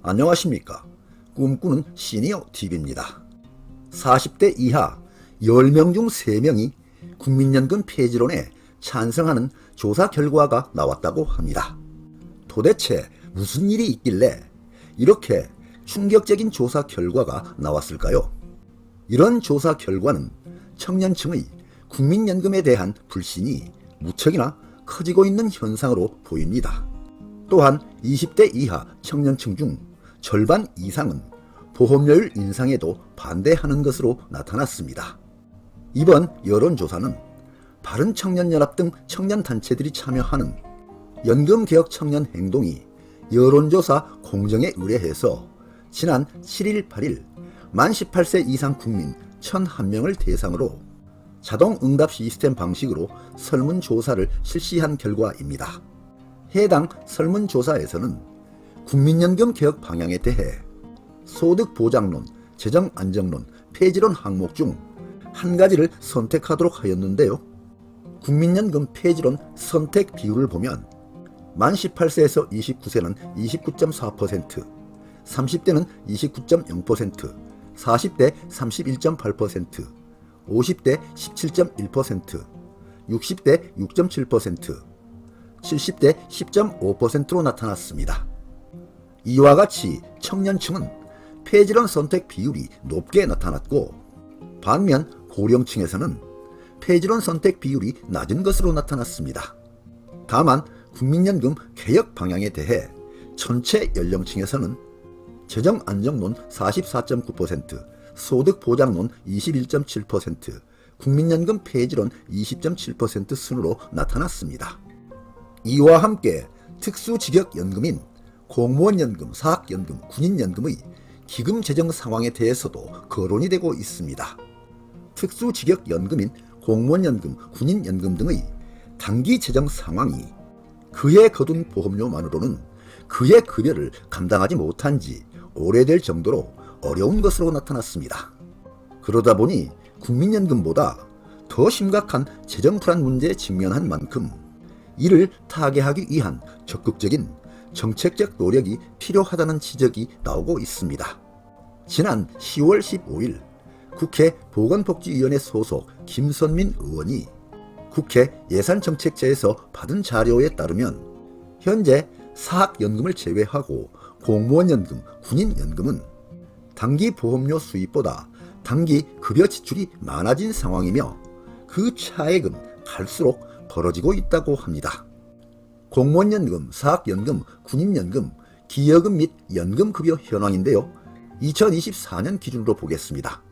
안녕하십니까. 꿈꾸는 시니어 TV입니다. 40대 이하 10명 중 3명이 국민연금 폐지론에 찬성하는 조사 결과가 나왔다고 합니다. 도대체 무슨 일이 있길래 이렇게 충격적인 조사 결과가 나왔을까요? 이런 조사 결과는 청년층의 국민연금에 대한 불신이 무척이나 커지고 있는 현상으로 보입니다. 또한 20대 이하 청년층 중 절반 이상은 보험료율 인상에도 반대하는 것으로 나타났습니다. 이번 여론조사는 바른청년연합 등 청년단체들이 참여하는 연금개혁 청년 행동이 여론조사 공정에 의뢰해서 지난 7일 8일 만 18세 이상 국민 1,001명을 대상으로 자동응답 시스템 방식으로 설문조사를 실시한 결과입니다. 해당 설문조사에서는 국민연금 개혁 방향에 대해 소득보장론, 재정안정론, 폐지론 항목 중 한 가지를 선택하도록 하였는데요. 국민연금 폐지론 선택 비율을 보면 만 18세에서 29세는 29.4%, 30대는 29.0%, 40대 31.8%, 50대 17.1%, 60대 6.7%, 70대 10.5%로 나타났습니다. 이와 같이 청년층은 폐지론 선택 비율이 높게 나타났고, 반면 고령층에서는 폐지론 선택 비율이 낮은 것으로 나타났습니다. 다만 국민연금 개혁 방향에 대해 전체 연령층에서는 재정안정론 44.9%, 소득보장론 21.7%, 국민연금 폐지론 20.7% 순으로 나타났습니다. 이와 함께 특수직역연금인 공무원연금, 사학연금, 군인연금의 기금 재정 상황에 대해서도 거론이 되고 있습니다. 특수직역연금인 공무원연금, 군인연금 등의 단기 재정 상황이 그에 거둔 보험료만으로는 그의 급여를 감당하지 못한 지 오래될 정도로 어려운 것으로 나타났습니다. 그러다 보니 국민연금보다 더 심각한 재정 불안 문제에 직면한 만큼 이를 타개하기 위한 적극적인 정책적 노력이 필요하다는 지적이 나오고 있습니다. 지난 10월 15일 국회 보건복지위원회 소속 김선민 의원이 국회 예산정책처에서 받은 자료에 따르면 현재 사학연금을 제외하고 공무원연금, 군인연금은 단기 보험료 수입보다 단기 급여 지출이 많아진 상황이며 그 차액은 갈수록 벌어지고 있다고 합니다. 공무원연금, 사학연금, 군인연금, 기여금 및 연금급여 현황인데요. 2024년 기준으로 보겠습니다.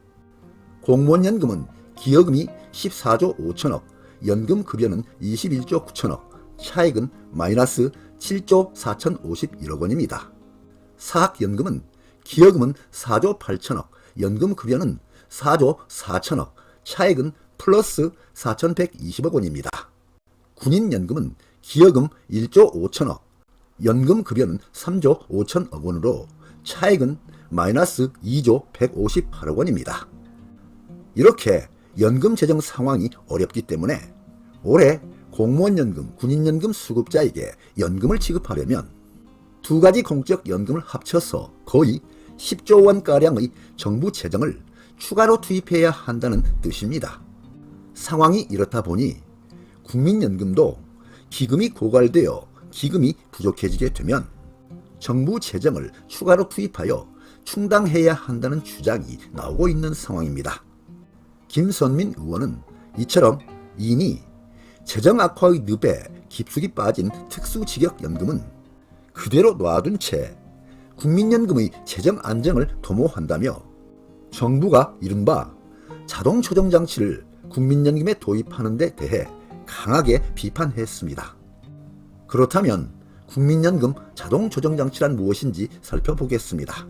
공무원연금은 기여금이 14조 5천억, 연금급여는 21조 9천억, 차액은 마이너스 7조 4,051억 원입니다. 사학연금은 기여금은 4조 8천억, 연금급여는 4조 4천억, 차액은 플러스 4,120억 원입니다. 군인연금은 기여금 1조 5천억, 연금급여는 3조 5천억 원으로 차액은 마이너스 2조 158억 원입니다. 이렇게 연금 재정 상황이 어렵기 때문에 올해 공무원연금, 군인연금 수급자에게 연금을 지급하려면 두 가지 공적 연금을 합쳐서 거의 10조 원가량의 정부 재정을 추가로 투입해야 한다는 뜻입니다. 상황이 이렇다 보니 국민연금도 기금이 고갈되어 기금이 부족해지게 되면 정부 재정을 추가로 투입하여 충당해야 한다는 주장이 나오고 있는 상황입니다. 김선민 의원은 이처럼 이미 재정 악화의 늪에 깊숙이 빠진 특수직역연금은 그대로 놔둔 채 국민연금의 재정 안정을 도모한다며 정부가 이른바 자동조정장치를 국민연금에 도입하는 데 대해 강하게 비판했습니다. 그렇다면 국민연금 자동조정장치란 무엇인지 살펴보겠습니다.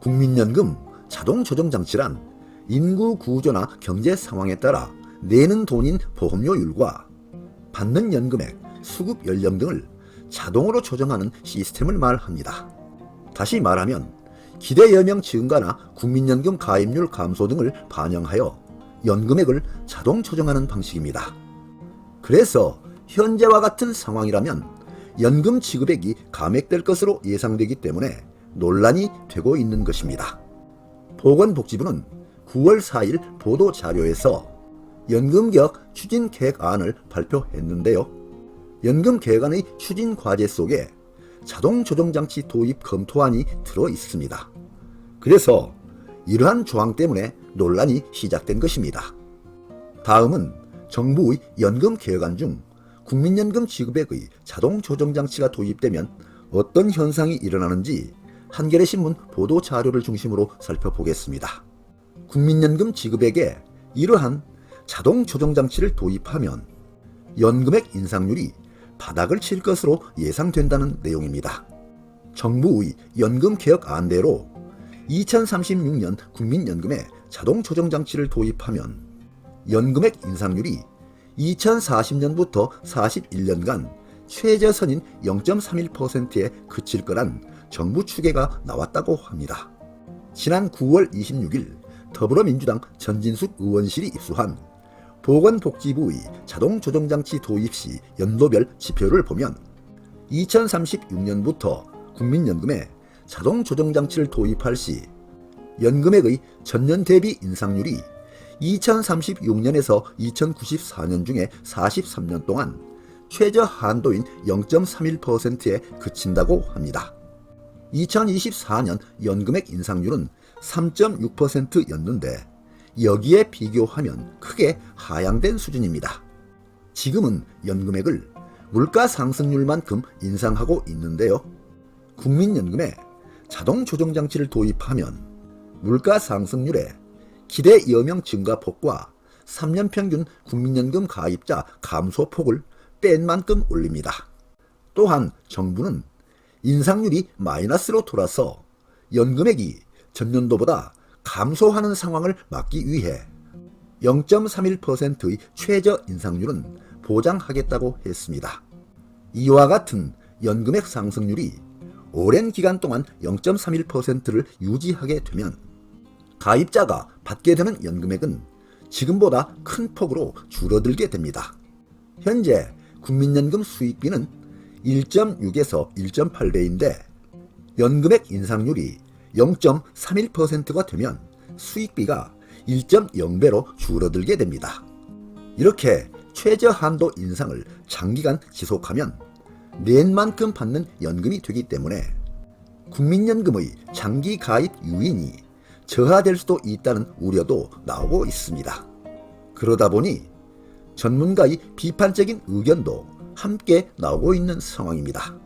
국민연금 자동조정장치란 인구 구조나 경제 상황에 따라 내는 돈인 보험료율과 받는 연금액, 수급 연령 등을 자동으로 조정하는 시스템을 말합니다. 다시 말하면 기대 연령 증가나 국민연금 가입률 감소 등을 반영하여 연금액을 자동 조정하는 방식입니다. 그래서 현재와 같은 상황이라면 연금 지급액이 감액될 것으로 예상되기 때문에 논란이 되고 있는 것입니다. 보건복지부는 9월 4일 보도자료에서 연금개혁 추진계획안을 발표했는데요. 연금개혁안의 추진과제 속에 자동조정장치 도입 검토안이 들어 있습니다. 그래서 이러한 조항 때문에 논란이 시작된 것입니다. 다음은 정부의 연금개혁안 중 국민연금 지급액의 자동조정장치가 도입되면 어떤 현상이 일어나는지 한겨레신문 보도자료를 중심으로 살펴보겠습니다. 국민연금 지급액에 이러한 자동조정장치를 도입하면 연금액 인상률이 바닥을 칠 것으로 예상된다는 내용입니다. 정부의 연금개혁안대로 2036년 국민연금에 자동조정장치를 도입하면 연금액 인상률이 2040년부터 41년간 최저선인 0.31%에 그칠 거란 정부 추계가 나왔다고 합니다. 지난 9월 26일 더불어민주당 전진숙 의원실이 입수한 보건복지부의 자동조정장치 도입 시 연도별 지표를 보면 2036년부터 국민연금에 자동조정장치를 도입할 시 연금액의 전년 대비 인상률이 2036년에서 2094년 중에 43년 동안 최저 한도인 0.31%에 그친다고 합니다. 2024년 연금액 인상률은 3.6%였는데 여기에 비교하면 크게 하향된 수준입니다. 지금은 연금액을 물가 상승률만큼 인상하고 있는데요. 국민연금에 자동조정장치를 도입하면 물가 상승률에 기대 여명 증가폭과 3년 평균 국민연금 가입자 감소폭을 뺀 만큼 올립니다. 또한 정부는 인상률이 마이너스로 돌아서 연금액이 전년도보다 감소하는 상황을 막기 위해 0.31%의 최저 인상률은 보장하겠다고 했습니다. 이와 같은 연금액 상승률이 오랜 기간 동안 0.31%를 유지하게 되면 가입자가 받게 되는 연금액은 지금보다 큰 폭으로 줄어들게 됩니다. 현재 국민연금 수익비는 1.6에서 1.8배인데 연금액 인상률이 0.31%가 되면 수익비가 1.0배로 줄어들게 됩니다. 이렇게 최저 한도 인상을 장기간 지속하면 낸 만큼 받는 연금이 되기 때문에 국민연금의 장기 가입 유인이 저하될 수도 있다는 우려도 나오고 있습니다. 그러다 보니 전문가의 비판적인 의견도 함께 나오고 있는 상황입니다.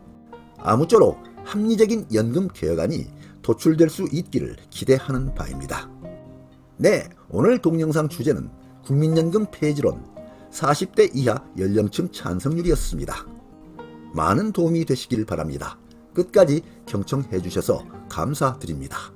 아무쪼록 합리적인 연금 개혁안이 도출될 수 있기를 기대하는 바입니다. 네, 오늘 동영상 주제는 국민연금 폐지론 40대 이하 연령층 찬성률이었습니다. 많은 도움이 되시길 바랍니다. 끝까지 경청해 주셔서 감사드립니다.